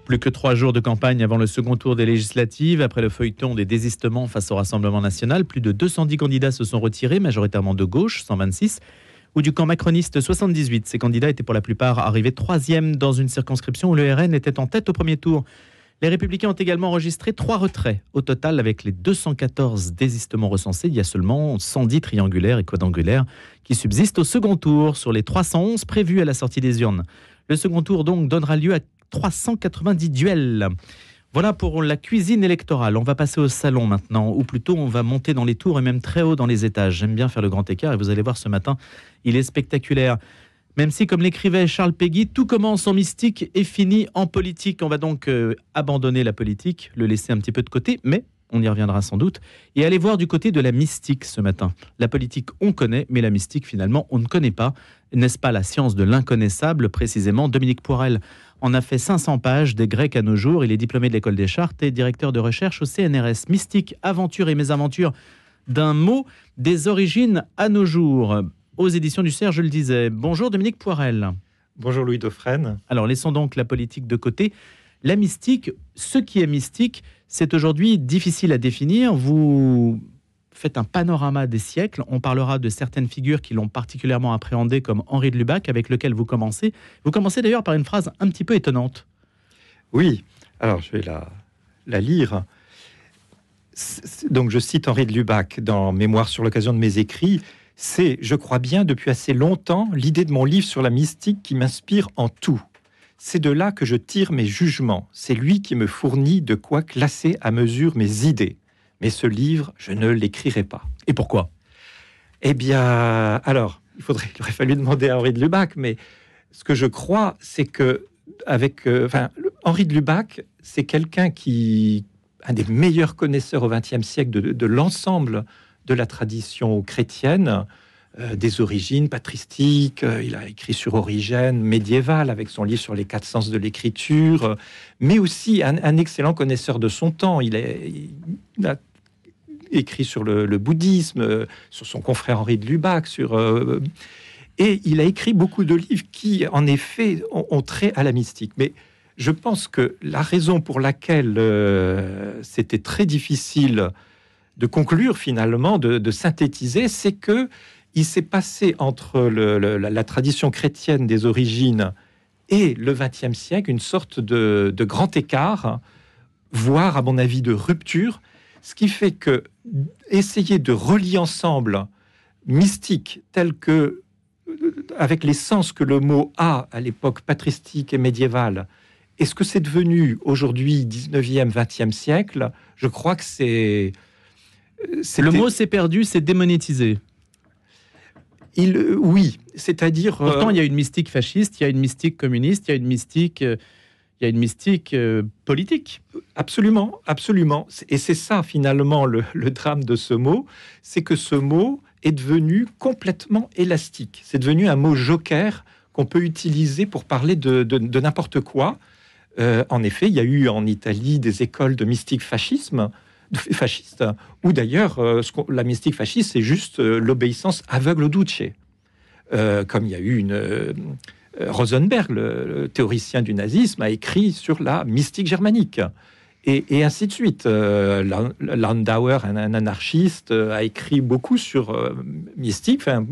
Plus que 3 jours de campagne avant le second tour des législatives. Après le feuilleton des désistements face au Rassemblement national, plus de 210 candidats se sont retirés, majoritairement de gauche, 126, ou du camp macroniste, 78. Ces candidats étaient pour la plupart arrivés troisième dans une circonscription où le RN était en tête au premier tour. Les Républicains ont également enregistré 3 retraits. Au total, avec les 214 désistements recensés, il y a seulement 110 triangulaires et quadrangulaires qui subsistent au second tour sur les 311 prévus à la sortie des urnes. Le second tour donc donnera lieu à 390 duels. Voilà pour la cuisine électorale. On va passer au salon maintenant, ou plutôt on va monter dans les tours et même très haut dans les étages. J'aime bien faire le grand écart et vous allez voir ce matin, il est spectaculaire. Même si, comme l'écrivait Charles Péguy, tout commence en mystique et finit en politique. On va donc abandonner la politique, le laisser un petit peu de côté, mais on y reviendra sans doute, et aller voir du côté de la mystique ce matin. La politique, on connaît, mais la mystique, finalement, on ne connaît pas. N'est-ce pas la science de l'inconnaissable, précisément? Dominique Poirel en a fait 500 pages, des Grecs à nos jours. Il est diplômé de l'École des Chartes et directeur de recherche au CNRS. Mystique, aventure et mésaventures d'un mot, des origines à nos jours. Aux éditions du Cerf, je le disais. Bonjour Dominique Poirel. Bonjour Louis Dauphren. Alors laissons donc la politique de côté. La mystique, ce qui est mystique, c'est aujourd'hui difficile à définir. Vous faites un panorama des siècles. On parlera de certaines figures qui l'ont particulièrement appréhendé, comme Henri de Lubac, avec lequel vous commencez. Vous commencez d'ailleurs par une phrase un petit peu étonnante. Oui, alors je vais la lire. Donc je cite Henri de Lubac dans Mémoire sur l'occasion de mes écrits. C'est, je crois bien, depuis assez longtemps, l'idée de mon livre sur la mystique qui m'inspire en tout. C'est de là que je tire mes jugements. C'est lui qui me fournit de quoi classer à mesure mes idées. Mais ce livre, je ne l'écrirai pas. Et pourquoi? Eh bien, alors, il aurait fallu demander à Henri de Lubac, mais ce que je crois, c'est que Henri de Lubac, c'est quelqu'un un des meilleurs connaisseurs au XXe siècle de l'ensemble de la tradition chrétienne, des origines patristiques. Il a écrit sur Origène médiéval avec son livre sur les 4 sens de l'écriture, mais aussi un excellent connaisseur de son temps. Il a écrit sur le bouddhisme, sur son confrère Henri de Lubac, et il a écrit beaucoup de livres qui, en effet, ont trait à la mystique. Mais je pense que la raison pour laquelle c'était très difficile de conclure, finalement, de synthétiser, c'est que il s'est passé entre la tradition chrétienne des origines et le XXe siècle une sorte de grand écart, voire, à mon avis, de rupture, ce qui fait que essayer de relier ensemble mystique tel que, avec les sens que le mot a à l'époque patristique et médiévale, et ce que c'est devenu aujourd'hui, 19e, 20e siècle, je crois que le mot s'est perdu, c'est démonétisé. Oui, c'est-à-dire... Pourtant, il y a une mystique fasciste, il y a une mystique communiste, il y a une mystique politique. Absolument, absolument. Et c'est ça, finalement, le drame de ce mot, c'est que ce mot est devenu complètement élastique. C'est devenu un mot joker qu'on peut utiliser pour parler de n'importe quoi. En effet, il y a eu en Italie des écoles de mystique fasciste, ou d'ailleurs, la mystique fasciste, c'est juste l'obéissance aveugle au duce. Comme il y a eu Rosenberg, le théoricien du nazisme, a écrit sur la mystique germanique, et ainsi de suite. Landauer, un anarchiste, a écrit beaucoup sur mystique, un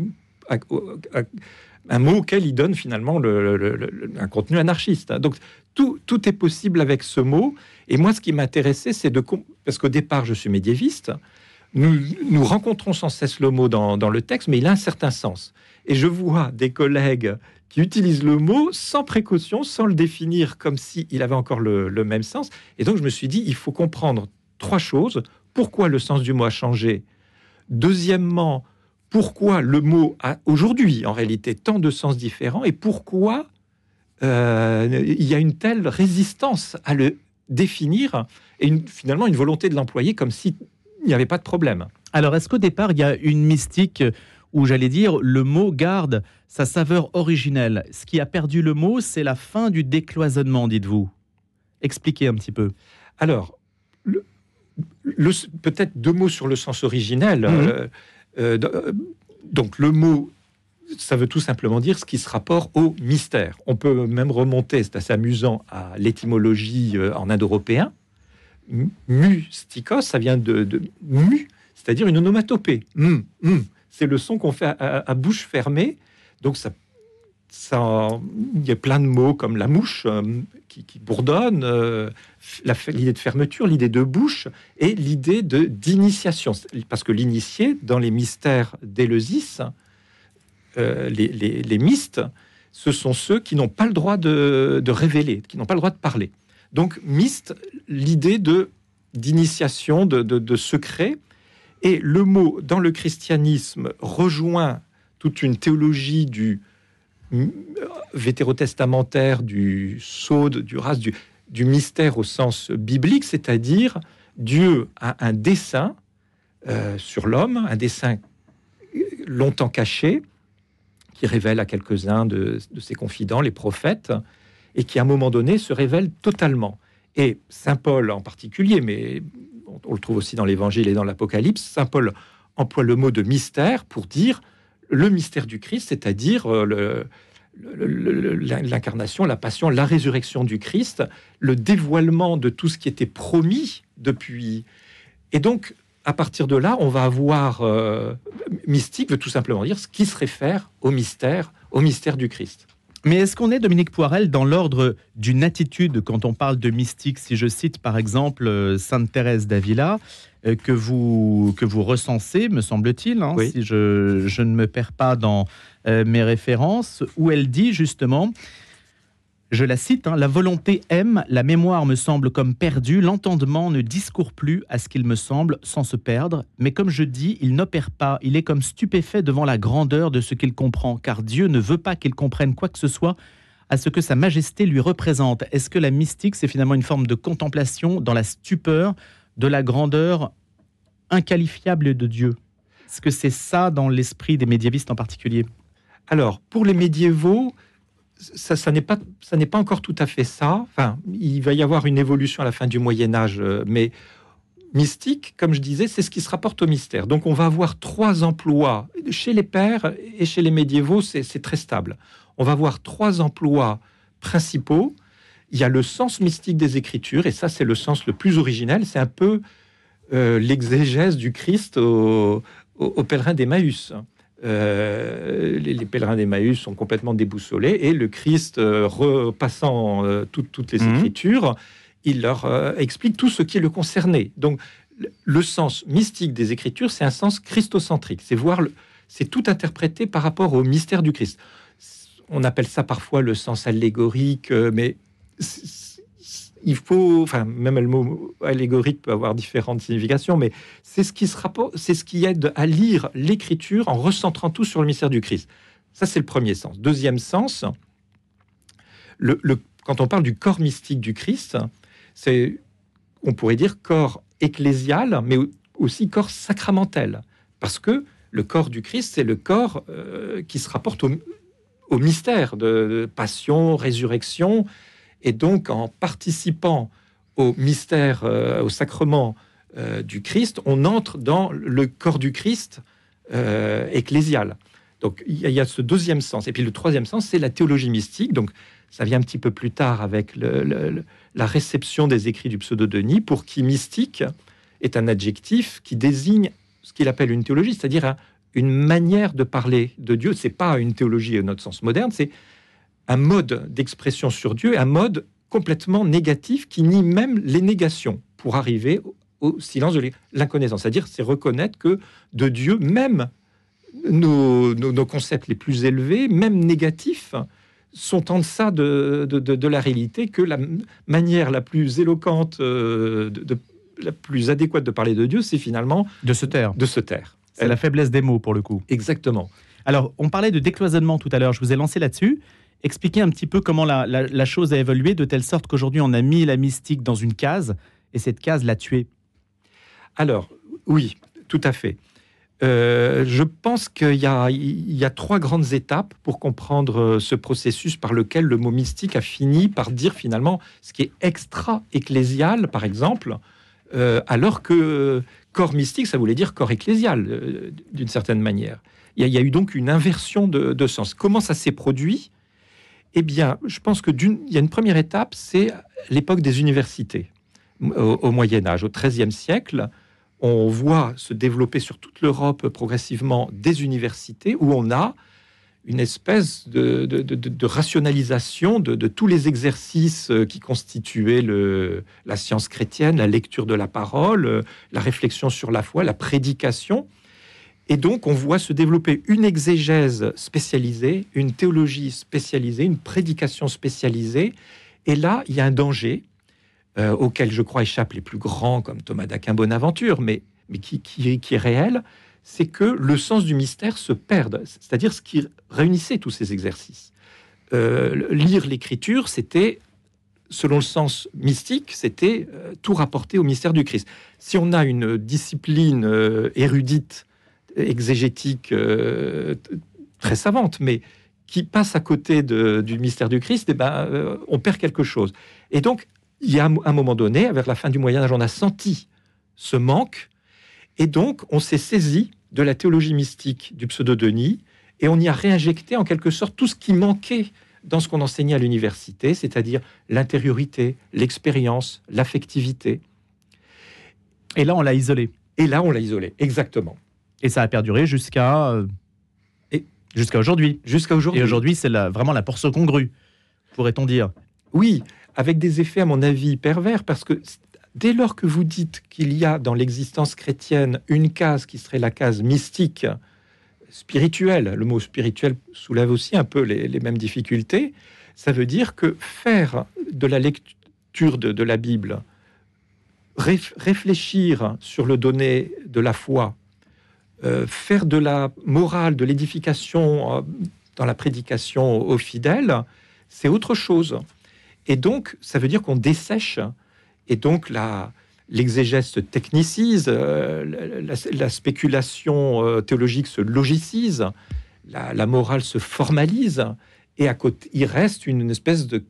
mot auquel il donne finalement un contenu anarchiste. Donc, tout est possible avec ce mot. Et moi, ce qui m'intéressait, c'est parce qu'au départ, je suis médiéviste, nous rencontrons sans cesse le mot dans le texte, mais il a un certain sens. Et je vois des collègues qui utilisent le mot sans précaution, sans le définir comme s'il avait encore le même sens. Et donc, je me suis dit, il faut comprendre 3 choses. Pourquoi le sens du mot a changé? Deuxièmement, pourquoi le mot a aujourd'hui, en réalité, tant de sens différents? Et pourquoi il y a une telle résistance à le définir et finalement une volonté de l'employer comme s'il n'y avait pas de problème. Alors, est-ce qu'au départ, il y a une mystique où, j'allais dire, le mot garde sa saveur originelle? Ce qui a perdu le mot, c'est la fin du décloisonnement, dites-vous. Expliquez un petit peu. Alors, peut-être 2 mots sur le sens originel. Donc, le mot ça veut tout simplement dire ce qui se rapporte au mystère. On peut même remonter, c'est assez amusant, à l'étymologie en indo-européen. Mystikos, ça vient de mu, c'est-à-dire une onomatopée. C'est le son qu'on fait à bouche fermée. Donc il y a plein de mots comme la mouche qui bourdonne, l'idée de fermeture, l'idée de bouche et l'idée d'initiation. Parce que l'initié, dans les mystères d'Éleusis, les mystes, ce sont ceux qui n'ont pas le droit de révéler, qui n'ont pas le droit de parler. Donc, myste, l'idée d'initiation, de secret. Et le mot, dans le christianisme, rejoint toute une théologie du vétérotestamentaire, du sode, du ras, du mystère au sens biblique, c'est-à-dire Dieu a un dessein sur l'homme, un dessein longtemps caché, qui révèle à quelques-uns de ses confidents, les prophètes, et qui à un moment donné se révèle totalement. Et Saint Paul en particulier, mais on le trouve aussi dans l'Évangile et dans l'Apocalypse, Saint Paul emploie le mot de mystère pour dire le mystère du Christ, c'est-à-dire l'incarnation, la passion, la résurrection du Christ, le dévoilement de tout ce qui était promis depuis. Et donc, à partir de là, on va avoir mystique veut tout simplement dire ce qui se réfère au mystère du Christ. Mais est-ce qu'on est, Dominique Poirel, dans l'ordre d'une attitude quand on parle de mystique? Si je cite par exemple Sainte Thérèse d'Avila, que vous recensez, me semble-t-il, oui. Si je ne me perds pas dans mes références, où elle dit justement, je la cite, la volonté aime, la mémoire me semble comme perdue, l'entendement ne discourt plus à ce qu'il me semble sans se perdre, mais comme je dis, il n'opère pas, il est comme stupéfait devant la grandeur de ce qu'il comprend, car Dieu ne veut pas qu'il comprenne quoi que ce soit à ce que sa majesté lui représente. Est-ce que la mystique, c'est finalement une forme de contemplation dans la stupeur de la grandeur inqualifiable de Dieu? Est-ce que c'est ça dans l'esprit des médiévistes en particulier? Alors, pour les médiévaux, ça n'est pas encore tout à fait ça. Enfin, il va y avoir une évolution à la fin du Moyen-Âge, mais mystique, comme je disais, c'est ce qui se rapporte au mystère. Donc, on va avoir 3 emplois. Chez les pères et chez les médiévaux, c'est très stable. On va avoir 3 emplois principaux. Il y a le sens mystique des Écritures, et ça, c'est le sens le plus originel. C'est un peu l'exégèse du Christ au pèlerin d'Emmaüs. Les pèlerins d'Emmaüs sont complètement déboussolés et le Christ, repassant toutes les Écritures, il leur explique tout ce qui le concernait. Donc, le sens mystique des Écritures, c'est un sens christocentrique. C'est tout interprété par rapport au mystère du Christ. On appelle ça parfois le sens allégorique, mais il faut, enfin, même le mot allégorique peut avoir différentes significations, mais c'est ce qui se rapporte, c'est ce qui aide à lire l'Écriture en recentrant tout sur le mystère du Christ. Ça, c'est le premier sens. Deuxième sens, quand on parle du corps mystique du Christ, on pourrait dire corps ecclésial, mais aussi corps sacramentel, parce que le corps du Christ, c'est le corps qui se rapporte au mystère de passion, résurrection. Et donc, en participant au mystère, au sacrement du Christ, on entre dans le corps du Christ ecclésial. Donc, il y a ce deuxième sens. Et puis, le troisième sens, c'est la théologie mystique. Donc, ça vient un petit peu plus tard avec la réception des écrits du pseudo-Denis, pour qui mystique est un adjectif qui désigne ce qu'il appelle une théologie, c'est-à-dire une manière de parler de Dieu. C'est pas une théologie à notre sens moderne, c'est un mode d'expression sur Dieu, un mode complètement négatif qui nie même les négations pour arriver au silence de l'inconnaissance. C'est-à-dire, c'est reconnaître que de Dieu, même nos concepts les plus élevés, même négatifs, sont en deçà de la réalité, que la manière la plus éloquente, la plus adéquate de parler de Dieu, c'est finalement de se taire. C'est la faiblesse des mots, pour le coup. Exactement. Alors, on parlait de décloisonnement tout à l'heure, je vous ai lancé là-dessus. Expliquez un petit peu comment la chose a évolué, de telle sorte qu'aujourd'hui, on a mis la mystique dans une case, et cette case l'a tuée. Alors, oui, tout à fait. Je pense qu'il y a 3 grandes étapes pour comprendre ce processus par lequel le mot mystique a fini par dire finalement ce qui est extra-ecclésial, par exemple, alors que corps mystique, ça voulait dire corps ecclésial, d'une certaine manière. Il y a eu donc une inversion de sens. Comment ça s'est produit? Eh bien, je pense qu'il y a une première étape, c'est l'époque des universités. Au Moyen-Âge, au XIIIe siècle, on voit se développer sur toute l'Europe progressivement des universités où on a une espèce de rationalisation de tous les exercices qui constituaient la science chrétienne, la lecture de la parole, la réflexion sur la foi, la prédication. Et donc, on voit se développer une exégèse spécialisée, une théologie spécialisée, une prédication spécialisée. Et là, il y a un danger auquel, je crois, échappent les plus grands, comme Thomas d'Aquin, Bonaventure, mais qui est réel, c'est que le sens du mystère se perde, c'est-à-dire ce qui réunissait tous ces exercices. Lire l'écriture, c'était, selon le sens mystique, c'était tout rapporté au mystère du Christ. Si on a une discipline érudite, exégétique, très savante, mais qui passe à côté du mystère du Christ, eh ben, on perd quelque chose. Et donc, il y a un moment donné, vers la fin du Moyen-Âge, on a senti ce manque. Et donc, on s'est saisi de la théologie mystique du pseudo-Denis et on y a réinjecté en quelque sorte tout ce qui manquait dans ce qu'on enseignait à l'université, c'est-à-dire l'intériorité, l'expérience, l'affectivité. Et là, on l'a isolé. Exactement. Et ça a perduré jusqu'à aujourd'hui. Jusqu'à aujourd'hui. Et aujourd'hui, c'est vraiment la porce congrue, pourrait-on dire. Oui, avec des effets, à mon avis, pervers, parce que dès lors que vous dites qu'il y a dans l'existence chrétienne une case qui serait la case mystique, spirituelle, le mot spirituel soulève aussi un peu les mêmes difficultés, ça veut dire que faire de la lecture de la Bible, réfléchir sur le donné de la foi, faire de la morale, de l'édification dans la prédication aux fidèles, c'est autre chose. Et donc, ça veut dire qu'on dessèche, et donc l'exégèse se technicise, la spéculation théologique se logicise, la morale se formalise, et à côté, il reste une espèce de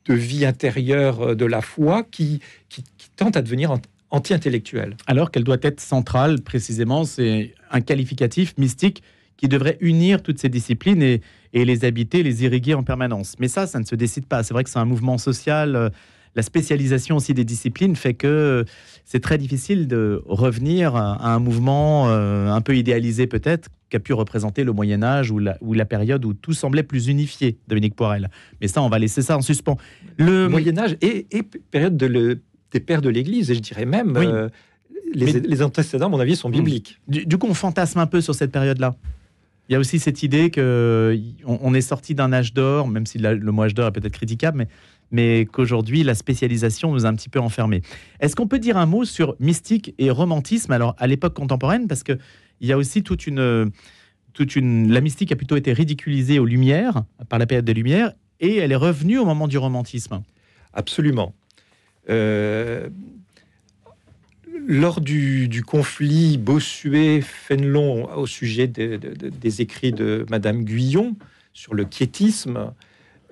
vie intérieure de la foi qui tente à devenir anti-intellectuelle. Alors qu'elle doit être centrale, précisément, c'est un qualificatif mystique qui devrait unir toutes ces disciplines et les habiter, les irriguer en permanence. Mais ça ne se décide pas. C'est vrai que c'est un mouvement social. La spécialisation aussi des disciplines fait que c'est très difficile de revenir à un mouvement un peu idéalisé peut-être, qu'a pu représenter le Moyen-Âge ou la période où tout semblait plus unifié, Dominique Poirel. Mais ça, on va laisser ça en suspens. Le Moyen-Âge et période des pères de l'Église, et je dirais même... Oui. Les antécédents, à mon avis, sont bibliques. Du coup, on fantasme un peu sur cette période-là. Il y a aussi cette idée qu'on est sorti d'un âge d'or, même si le mot âge d'or est peut-être critiquable, mais qu'aujourd'hui, la spécialisation nous a un petit peu enfermés. Est-ce qu'on peut dire un mot sur mystique et romantisme, alors à l'époque contemporaine, parce qu'il y a aussi la mystique a plutôt été ridiculisée aux Lumières, par la période des Lumières, et elle est revenue au moment du romantisme. Absolument. Lors du conflit Bossuet-Fénelon au sujet des écrits de Madame Guyon sur le quiétisme,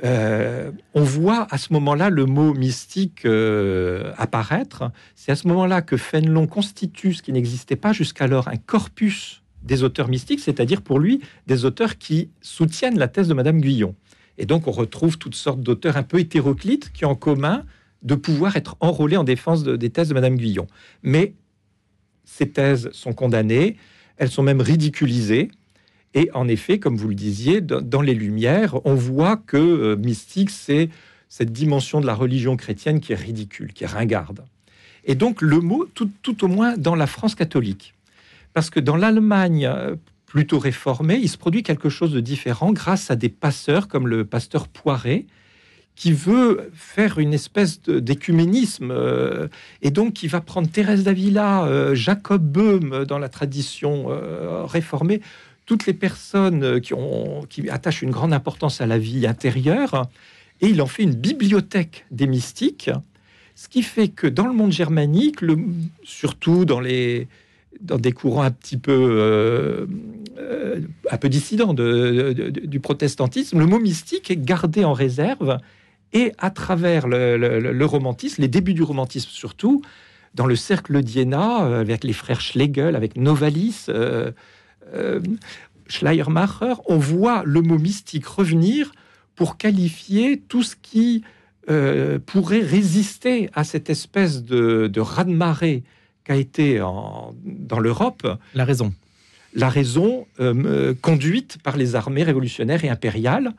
on voit à ce moment-là le mot mystique apparaître. C'est à ce moment-là que Fénelon constitue ce qui n'existait pas jusqu'alors, un corpus des auteurs mystiques, c'est-à-dire pour lui des auteurs qui soutiennent la thèse de Madame Guyon. Et donc on retrouve toutes sortes d'auteurs un peu hétéroclites qui ont en commun de pouvoir être enrôlés en défense des thèses de Madame Guyon. Mais ces thèses sont condamnées, elles sont même ridiculisées, et en effet, comme vous le disiez, dans les Lumières, on voit que mystique, c'est cette dimension de la religion chrétienne qui est ridicule, qui est ringarde. Et donc le mot, tout au moins dans la France catholique, parce que dans l'Allemagne plutôt réformée, il se produit quelque chose de différent grâce à des pasteurs comme le pasteur Poiret, qui veut faire une espèce d'écuménisme, et donc qui va prendre Thérèse d'Avila, Jacob Böhme dans la tradition réformée, toutes les personnes qui attachent une grande importance à la vie intérieure, et il en fait une bibliothèque des mystiques, ce qui fait que dans le monde germanique, surtout dans des courants un peu dissidents du protestantisme, le mot mystique est gardé en réserve. Et à travers le romantisme, les débuts du romantisme surtout, dans le cercle d'Iéna, avec les frères Schlegel, avec Novalis, Schleiermacher, on voit le mot mystique revenir pour qualifier tout ce qui pourrait résister à cette espèce de raz-de-marée qu'a été dans l'Europe. La raison. La raison conduite par les armées révolutionnaires et impériales.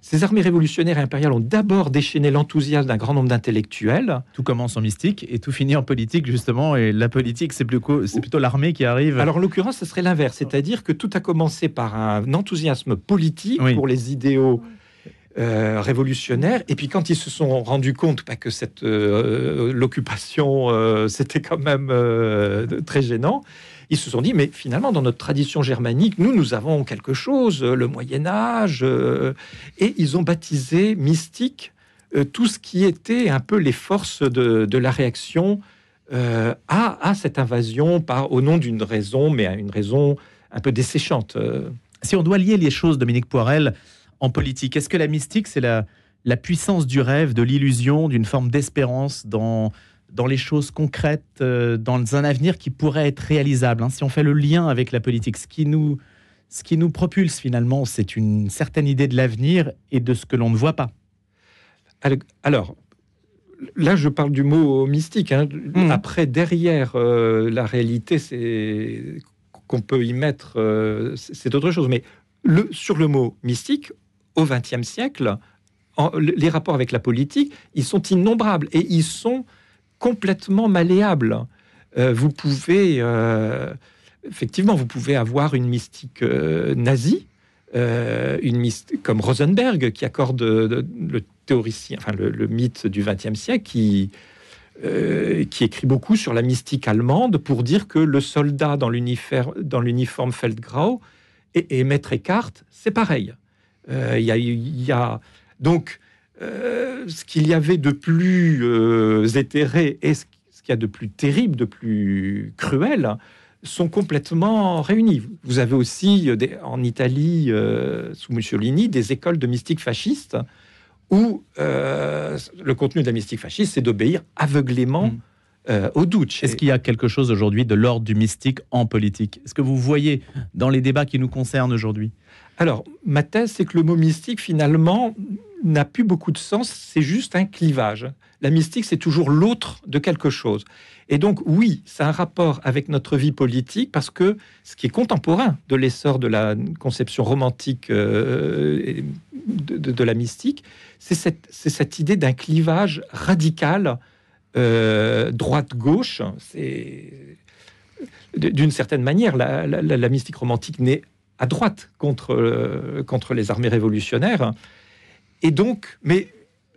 Ces armées révolutionnaires et impériales ont d'abord déchaîné l'enthousiasme d'un grand nombre d'intellectuels. Tout commence en mystique et tout finit en politique, justement. Et la politique, c'est plutôt l'armée qui arrive. Alors, en l'occurrence, ce serait l'inverse. C'est-à-dire que tout a commencé par un enthousiasme politique pour les idéaux révolutionnaires. Et puis, quand ils se sont rendus compte que l'occupation, c'était quand même très gênant, ils se sont dit, mais finalement, dans notre tradition germanique, nous avons quelque chose, le Moyen-Âge, et ils ont baptisé mystique tout ce qui était un peu les forces de la réaction à cette invasion au nom d'une raison, mais à une raison un peu desséchante. Si on doit lier les choses, Dominique Poirel, en politique, est-ce que la mystique, c'est la puissance du rêve, de l'illusion, d'une forme d'espérance dans les choses concrètes, dans un avenir qui pourrait être réalisable, si on fait le lien avec la politique, ce qui nous propulse finalement, c'est une certaine idée de l'avenir et de ce que l'on ne voit pas. Alors, là, je parle du mot mystique. Après, derrière la réalité, c'est qu'on peut y mettre, c'est autre chose. Mais sur le mot mystique, au XXe siècle, les rapports avec la politique, ils sont innombrables et ils sont complètement malléable. Vous pouvez effectivement, vous pouvez avoir une mystique nazie, comme Rosenberg qui accorde le théoricien, le mythe du XXe siècle, qui écrit beaucoup sur la mystique allemande pour dire que le soldat dans l'uniforme Feldgrau et Maître Eckhart, c'est pareil. Il y a donc ce qu'il y avait de plus éthéré et ce qu'il y a de plus terrible, de plus cruel, sont complètement réunis. Vous avez aussi en Italie, sous Mussolini, des écoles de mystiques fascistes où le contenu de la mystique fasciste, c'est d'obéir aveuglément au Duce. Est-ce qu'il y a quelque chose aujourd'hui de l'ordre du mystique en politique? Est-ce que vous voyez dans les débats qui nous concernent aujourd'hui? Alors, ma thèse, c'est que le mot mystique, finalement, n'a plus beaucoup de sens, c'est juste un clivage. La mystique, c'est toujours l'autre de quelque chose. Et donc, oui, c'est un rapport avec notre vie politique, parce que ce qui est contemporain de l'essor de la conception romantique de la mystique, c'est cette idée d'un clivage radical, droite-gauche. D'une certaine manière, la mystique romantique naît à droite contre les armées révolutionnaires. Et donc, mais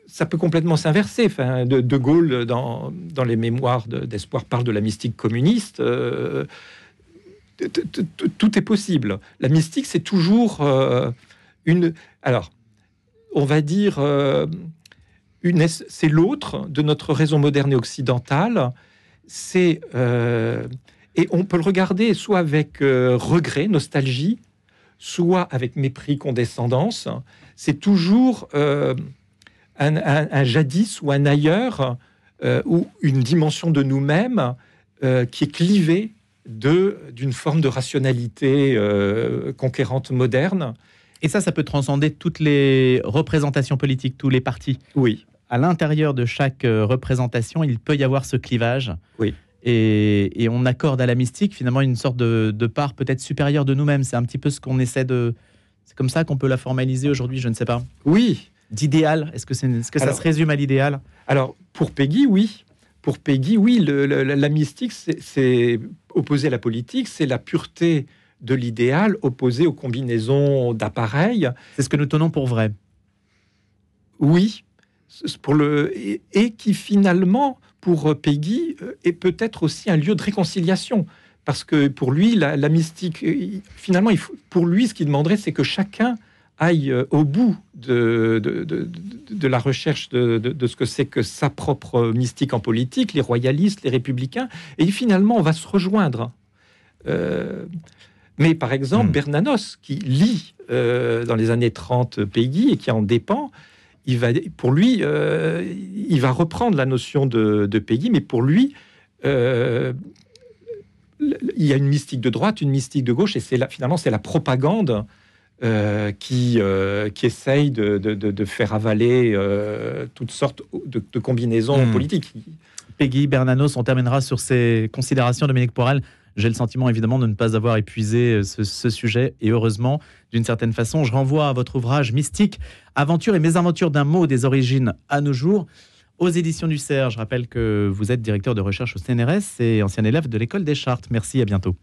ça peut complètement s'inverser. Enfin, de Gaulle, dans les mémoires d'Espoir, parle de la mystique communiste. Tout est possible. La mystique, c'est toujours alors, on va dire, c'est l'autre de notre raison moderne et occidentale. Et on peut le regarder soit avec regret, nostalgie, soit avec mépris, condescendance. C'est toujours un jadis ou un ailleurs, ou une dimension de nous-mêmes qui est clivée d'une forme de rationalité conquérante moderne. Et ça peut transcender toutes les représentations politiques, tous les partis. Oui. À l'intérieur de chaque représentation, il peut y avoir ce clivage. Oui. Et on accorde à la mystique finalement une sorte de part peut-être supérieure de nous-mêmes. C'est un petit peu ce qu'on essaie de... C'est comme ça qu'on peut la formaliser aujourd'hui, je ne sais pas. Oui. D'idéal, est-ce que ça se résume à l'idéal? Alors, pour Péguy, oui. Pour Péguy, oui, la mystique, c'est opposé à la politique, c'est la pureté de l'idéal opposée aux combinaisons d'appareils. C'est ce que nous tenons pour vrai. Oui. Et qui finalement, pour Péguy, est peut-être aussi un lieu de réconciliation. Parce que pour lui, la mystique, finalement, pour lui, ce qu'il demanderait, c'est que chacun aille au bout de la recherche de ce que c'est que sa propre mystique en politique, les royalistes, les républicains, et finalement, on va se rejoindre. Mais par exemple, Bernanos, qui lit dans les années 30 Péguy et qui en dépend, pour lui, il va reprendre la notion de Péguy, mais pour lui, il y a une mystique de droite, une mystique de gauche, et finalement c'est la propagande qui essaye de faire avaler toutes sortes de combinaisons politiques. Peggy Bernanos, on terminera sur ces considérations, Dominique Poirel. J'ai le sentiment évidemment de ne pas avoir épuisé ce sujet, et heureusement, d'une certaine façon. Je renvoie à votre ouvrage Mystique, Aventures et mésaventures d'un mot des origines à nos jours, aux éditions du Cerf. Je rappelle que vous êtes directeur de recherche au CNRS et ancien élève de l'école des Chartes. Merci, à bientôt.